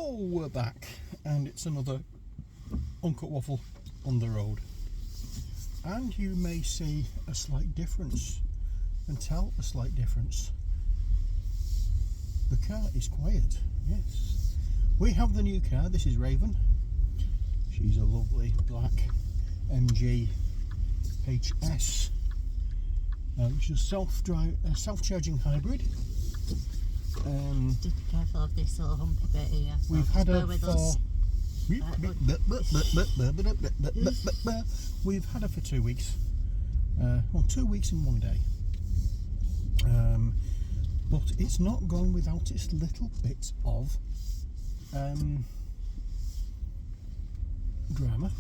So we're back, and it's another Uncut Waffle on the road. And you may see a slight difference, and tell a slight difference. The car is quiet, yes. We have the new car. This is Raven. She's a lovely black MG HS, which is self-charging hybrid. Just be careful of this little humpy bit here. So we've had her with for us. We've had her for 2 weeks. Well, 2 weeks and 1 day. But it's not gone without its little bit of drama,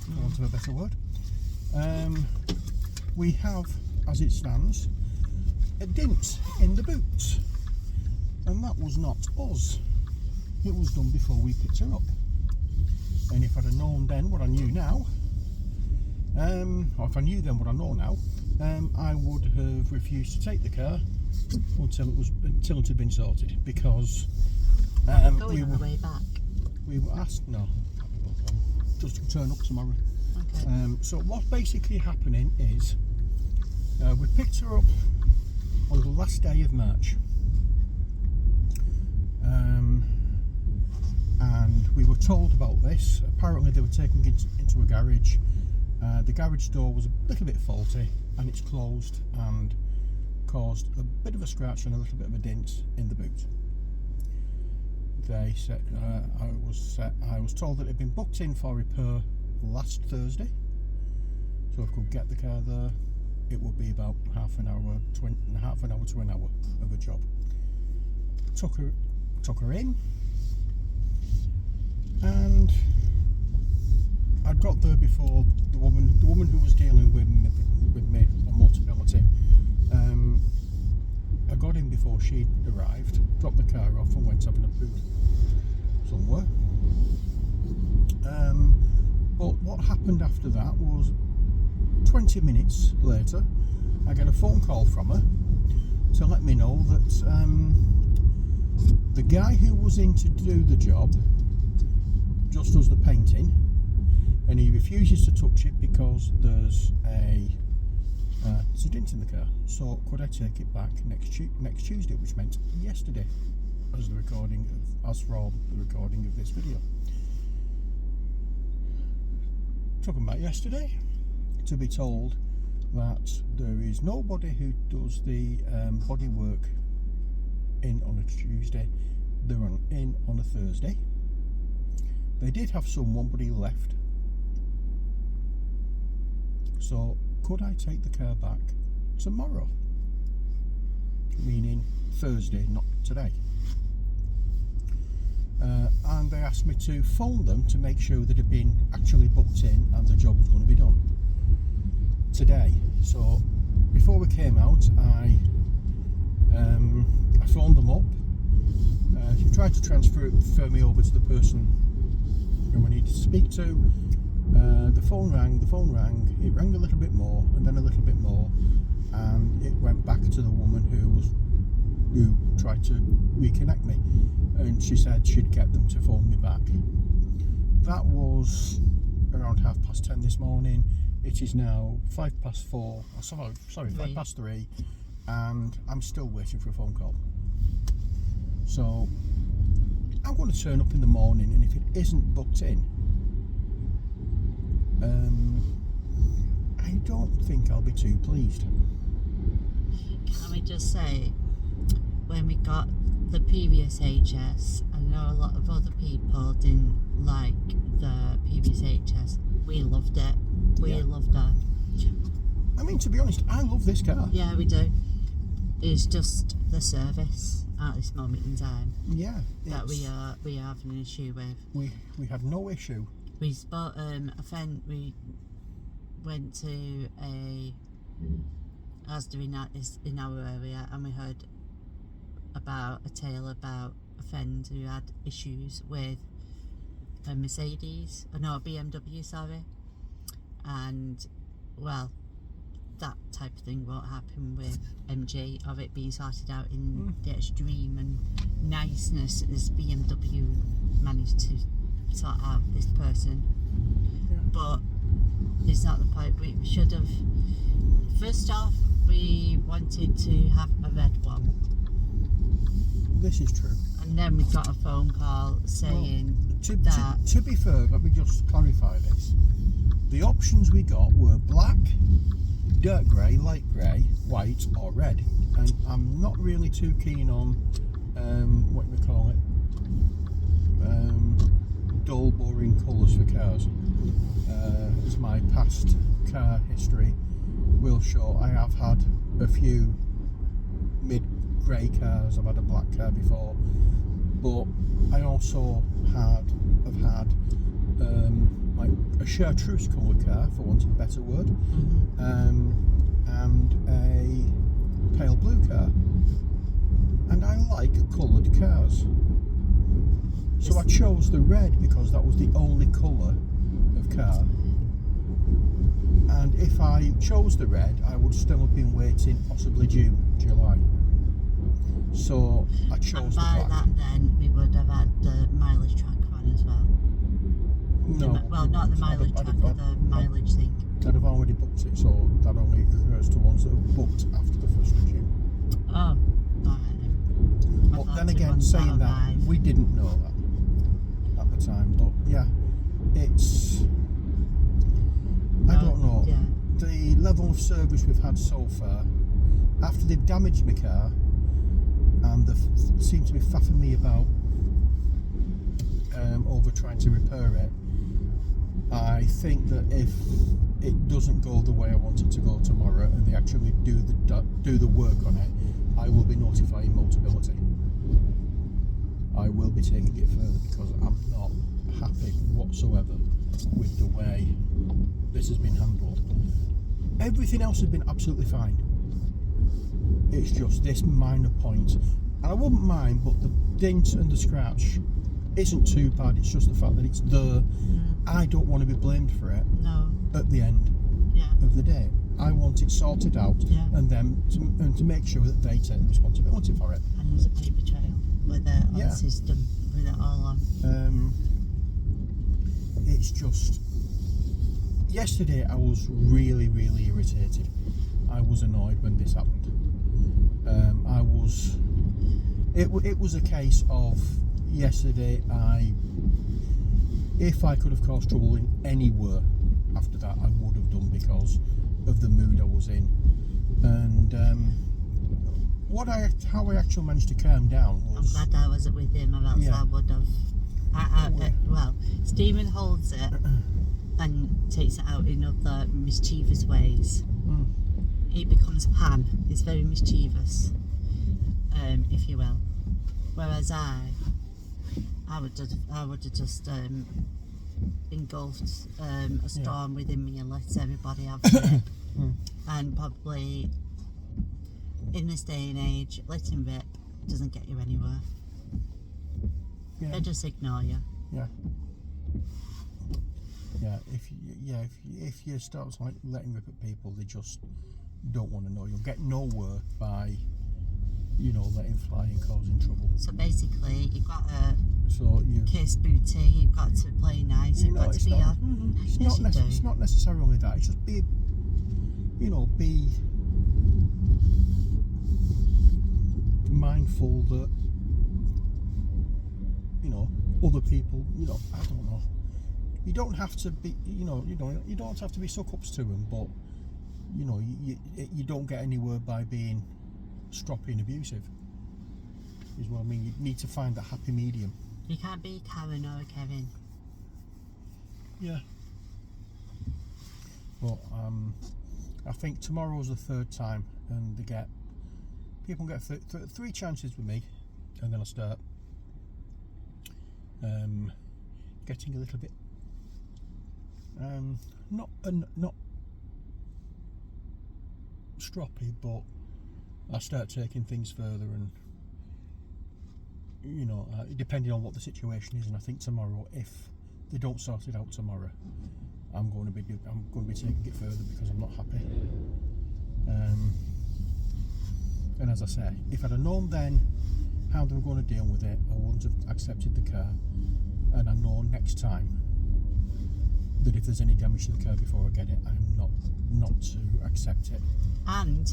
for want of a better word. We have, as it stands, a dent in the boot, and that was not us. It was done before we picked her up. And if I'd have known then what I knew now, or if I knew then what I know now, I would have refused to take the car until it had been sorted, because Going on the way back. We were asked just to turn up tomorrow. Okay. So what's basically happening is we picked her up on the last day of March, and we were told about this. Apparently they were taking it into a garage. The garage door was a little bit faulty, and it's closed and caused a bit of a scratch and a little bit of a dent in the boot. They said I was told that it had been booked in for repair last Thursday, so if I could get the car there, it would be about half an hour to an hour of a job. Took her in, and I got there before the woman who was dealing with me on multibility. I got in before she'd arrived, dropped the car off, and went having a poo somewhere. But what happened after that was 20 minutes later, I get a phone call from her to let me know that the guy who was in to do the job just does the painting, and he refuses to touch it because there's a dent in the car. So could I take it back next Tuesday, which meant yesterday, as from the recording of this video. Talking about yesterday, to be told that there is nobody who does the body work in on a Tuesday. They're in on a Thursday. They did have someone, but he left. So could I take the car back tomorrow? Meaning Thursday, not today. And they asked me to phone them to make sure that it had been actually booked in and the job was going to be done today. So before we came out, I phoned them up. She tried to transfer me over to the person who I needed to speak to. The phone rang, it rang a little bit more, and then a little bit more, and it went back to the woman who tried to reconnect me, and she said she'd get them to phone me back. That was around 10:30 this morning. It is now 4:05, sorry, 3:05, and I'm still waiting for a phone call. So I'm going to turn up in the morning, and if it isn't booked in, I don't think I'll be too pleased. Can we just say, when we got the previous HS, I know a lot of other people didn't like the previous HS. We loved it. We loved her. I mean, to be honest, I love this car. Yeah, we do. It's just the service at this moment in time. Yeah. That we are having an issue with. We had no issue. We spot we went to a Asda in our area, and we heard about a tale about a friend who had issues with a BMW, sorry. And well, that type of thing won't happen with MG, of it being sorted out in the extreme and niceness as BMW managed to sort out this person. Yeah. But it's not the point. We should have. First off, we wanted to have a red one, This is true. and then we got a phone call saying To be fair, let me just clarify this. The options we got were black, dirt grey, light grey, white or red. And I'm not really too keen on, what do we call it, dull, boring colours for cars. As my past car history will show, I have had a few mid-grey cars, I've had a black car before, but I also have had like a chartreuse coloured car, for want of a better word, and a pale blue car, and I like coloured cars, so I chose the red because that was the only colour of car. And if I chose the red, I would still have been waiting possibly June, July. So I chose the by black. that then we would have had the mileage tracker on as well. No, Well, not the mileage tracker, the mileage thing. I'd have already booked it, so that only occurs to ones that have booked after the 1st of June. Oh, alright then. I But thought then it again, was saying that, arrived. we didn't know that at the time. But yeah, it's... I don't know. Yeah. The level of service we've had so far, after they've damaged my car, and they seem to be faffing me about over trying to repair it, I think that if it doesn't go the way I want it to go tomorrow, and they actually do the work on it, I will be notifying Motability. I will be taking it further because I'm not happy whatsoever with the way this has been handled. Everything else has been absolutely fine. It's just this minor point, and I wouldn't mind, but the dent and the scratch isn't too bad. It's just the fact that it's there. I don't want to be blamed for it. No. At the end of the day, I want it sorted out, and then to make sure that they take responsibility for it. And there's a paper trail with it on the system, with it all on. It's just, yesterday I was really, really irritated. I was annoyed when this happened. It was a case of yesterday. If I could have caused trouble in anywhere after that, I would have done, because of the mood I was in. And how I actually managed to calm down was... I'm glad I wasn't with him, or else I would have. Well, Stephen holds it and takes it out in other mischievous ways. It becomes Pan. It's very mischievous, if you will. Whereas I would have just engulfed a storm within me and let everybody have it. And probably in this day and age, letting rip doesn't get you anywhere. They just ignore you. If you start like letting rip at people, they just don't want to know. You'll get nowhere by, letting fly and causing trouble. So basically, you've got to kiss booty. You've got to play nice. You've got to be. It's not necessarily that. It's just be mindful that other people. I don't know. You don't have to be. You don't have to be suck-ups to them, but you don't get anywhere by being stroppy and abusive. Is what I mean. You need to find that happy medium. You can't be Karen or Kevin. Yeah. But I think tomorrow's the third time, and people get three chances with me, and then I start getting a little bit not stroppy, but I start taking things further, and depending on what the situation is. And I think tomorrow, if they don't sort it out tomorrow, I'm going to be taking it further because I'm not happy. And as I say, if I'd have known then how they were going to deal with it, I wouldn't wouldn't have accepted the car, and I know next time that if there's any damage to the car before I get it, I'm not to accept it. And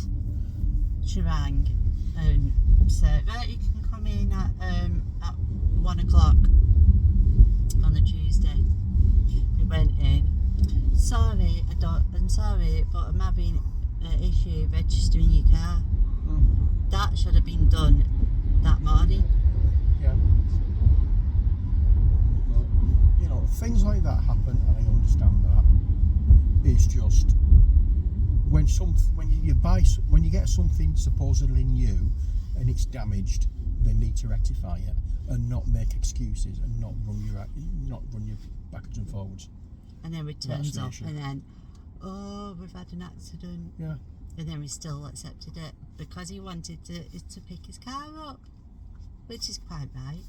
she rang and said, right, you can come in at 1 o'clock on the Tuesday. We went in. I'm sorry, but I'm having an issue registering your car. That should have been done that morning. Yeah. But, things like that happen, and I understand that. It's just when you get something supposedly new and it's damaged, they need to rectify it and not make excuses and not run you backwards and forwards. And then it turns off, and then, we've had an accident. Yeah. And then we still accepted it because he wanted to pick his car up, which is quite right.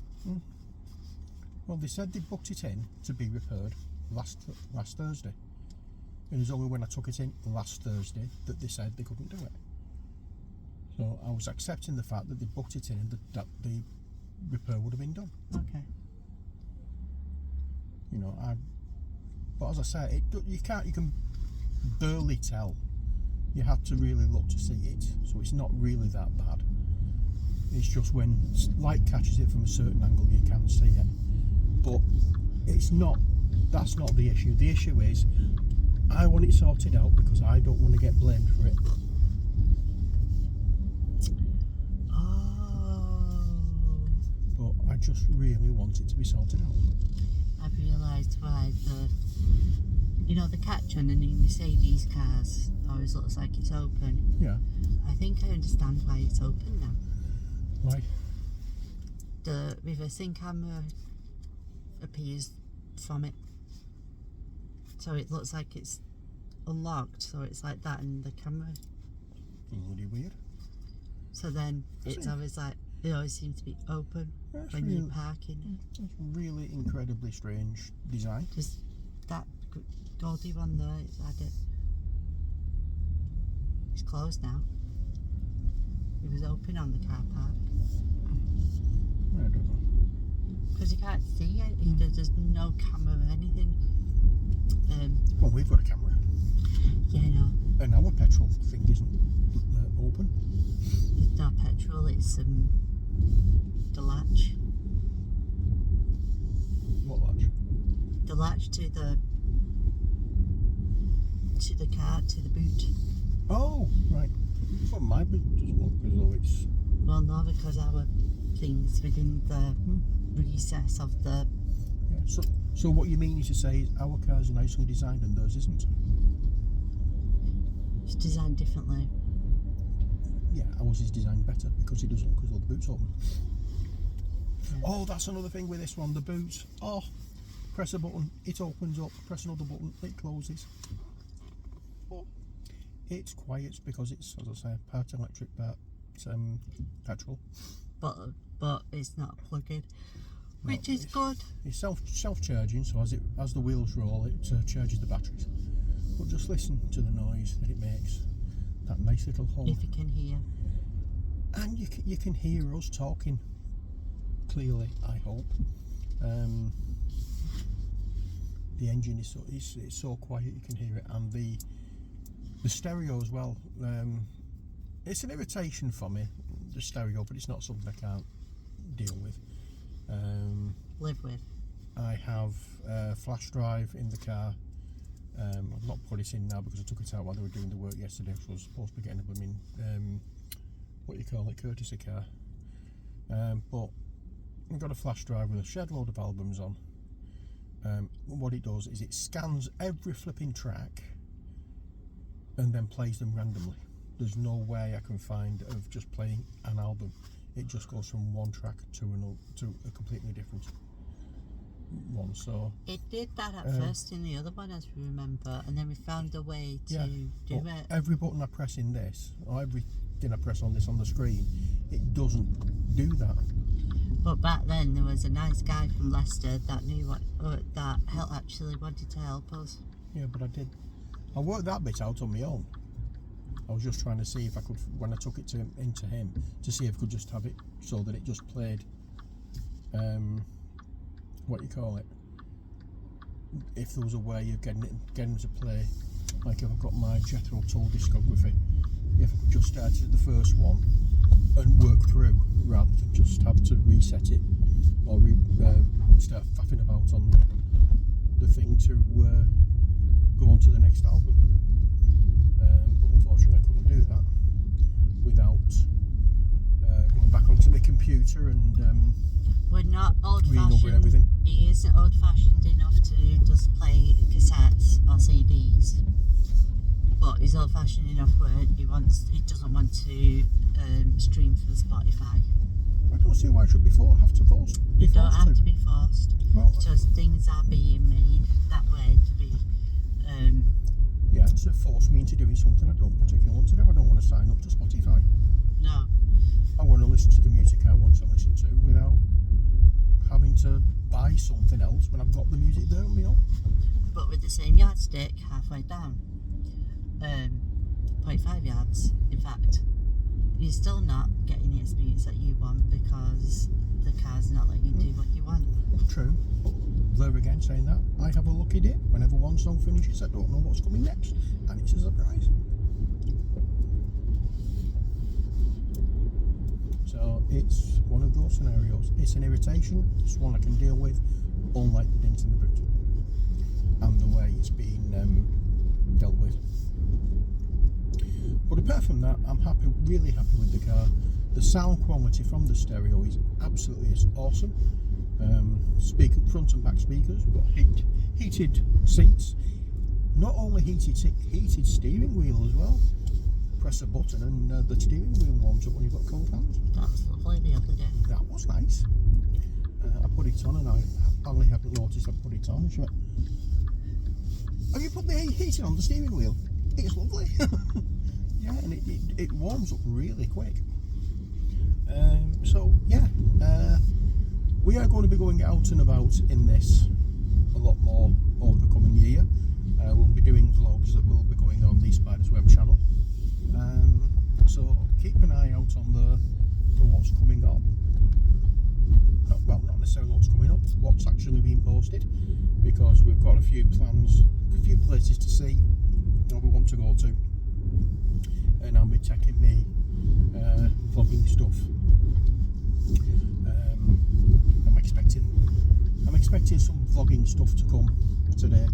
Well, they said they booked it in to be repaired last Thursday. It was only when I took it in last Thursday that they said they couldn't do it. So I was accepting the fact that they booked it in and that the repair would have been done. Okay. But as I say, you can barely tell. You have to really look to see it, so it's not really that bad. It's just when light catches it from a certain angle, you can see it. But that's not the issue. The issue is, I want it sorted out because I don't want to get blamed for it. Oh. But I just really want it to be sorted out. I've realised why the catch on the new Mercedes cars always looks like it's open. Yeah. I think I understand why it's open now. Why? The reversing camera appears from it. So it looks like it's unlocked, so it's like that in the camera. Bloody weird. So then it's always like, it always seems to be open when you're parking. It's really incredibly strange design. Just that Goldie one there, it's had it. It's closed now. It was open on the car park. I don't know. Because you can't see it. There's no camera or anything. Well, we've got a camera. Yeah, I know. And our petrol thing isn't open. It's not petrol, it's the latch. What latch? The latch to the car, to the boot. Oh, right. Well, my boot doesn't look as though it's... Well, no, because our thing's within the recess of the... Yeah. So what you mean is to say our car's nicely designed and theirs isn't? It's designed differently. Yeah, ours is designed better because it doesn't look as though the boot's open. Yeah. Oh, that's another thing with this one, the boot. Oh, press a button, it opens up. Press another button, it closes. Oh. It's quiet because it's, as I say, part electric, part petrol. But it's not plug-in, which is good. It's self-charging, so as the wheels roll, it charges the batteries. But just listen to the noise that it makes. That nice little hum. If you can hear. And you can hear us talking clearly, I hope. The engine is so quiet you can hear it, and the stereo as well. It's an irritation for me, the stereo, but it's not something I can't deal with. Live with. I have flash drive in the car. I've not put it in now because I took it out while they were doing the work yesterday, so I was supposed to be getting a blooming courtesy car. But I've got a flash drive with a shed load of albums on. What it does is it scans every flipping track and then plays them randomly. There's no way I can find of just playing an album. It just goes from one track to a completely different one. So it did that at first in the other one, as we remember, and then we found a way to do it. Every button I press in this, or everything I press on this on the screen, it doesn't do that. But back then there was a nice guy from Leicester that knew actually wanted to help us. Yeah, but I worked that bit out on my own. I was just trying to see if I could, when I took it into him, to see if I could just have it so that it just played what you call it, if there was a way of getting to play, like if I've got my Jethro Tull discography, if I could just start at the first one and work through rather than just have to reset it or start faffing about on the thing to go on to the next album. But unfortunately I couldn't do that without going back onto my computer and we're not old renumber fashioned. everything. He isn't old fashioned enough to just play cassettes or CDs. But he's old fashioned enough where he doesn't want to stream through Spotify. I don't see why it should be have to force. You don't have to be forced. Well, Just things are being made that way to be. Yeah, to force me into doing something I don't particularly want to do. I don't want to sign up to Spotify. No. I want to listen to the music I want to listen to without having to buy something else when I've got the music there, you know. But with the same yardstick halfway down, 0.5 yards, in fact, you're still not getting the experience that you want because the car's not letting you do what you want. True. But there again, saying that, I have a lucky dip. Whenever one song finishes, I don't know what's coming next, and it's a surprise. So it's one of those scenarios. It's an irritation. It's one I can deal with, unlike the dent in the boot and the way it's been dealt with. But apart from that, I'm happy, really happy with the car. The sound quality from the stereo is absolutely awesome. Speaker, front and back speakers. We've got heated seats. Not only heated steering wheel as well. Press a button and the steering wheel warms up when you've got cold hands. That was lovely the other day. That was nice. I put it on and I only haven't noticed I put it on. She went, have you put the heating on the steering wheel? It's lovely. Yeah, and it warms up really quick. So yeah, we are going to be going out and about in this a lot more over the coming year. We'll be doing vlogs that will be going on the Spiders Web channel. So keep an eye out on for what's coming up. Not necessarily what's coming up, what's actually being posted, because we've got a few plans, a few places to see that we want to go to, and I'll be taking me vlogging stuff. I'm expecting some vlogging stuff to come today,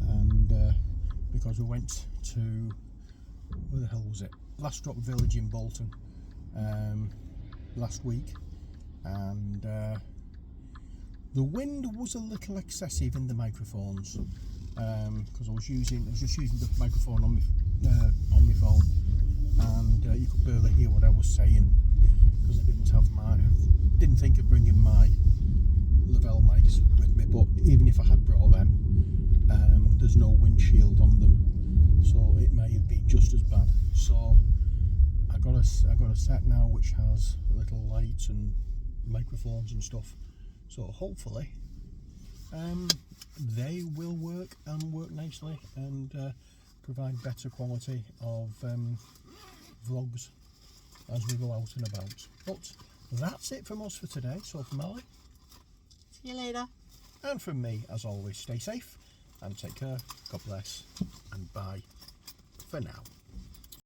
and because we went to, where the hell was it? Last Drop Village in Bolton last week, and the wind was a little excessive in the microphones because I was just using the microphone on my phone, and you could barely hear what I was saying because I didn't think of bringing my Lavelle mics with me. But even if I had brought them, there's no windshield on them, so it may have been just as bad. So I got a set now which has little lights and microphones and stuff, so hopefully they will work nicely and provide better quality of vlogs as we go out and about. But that's it from us for today. So from Ali, See you later. and from me, as always, stay safe and take care. God bless, and bye for now.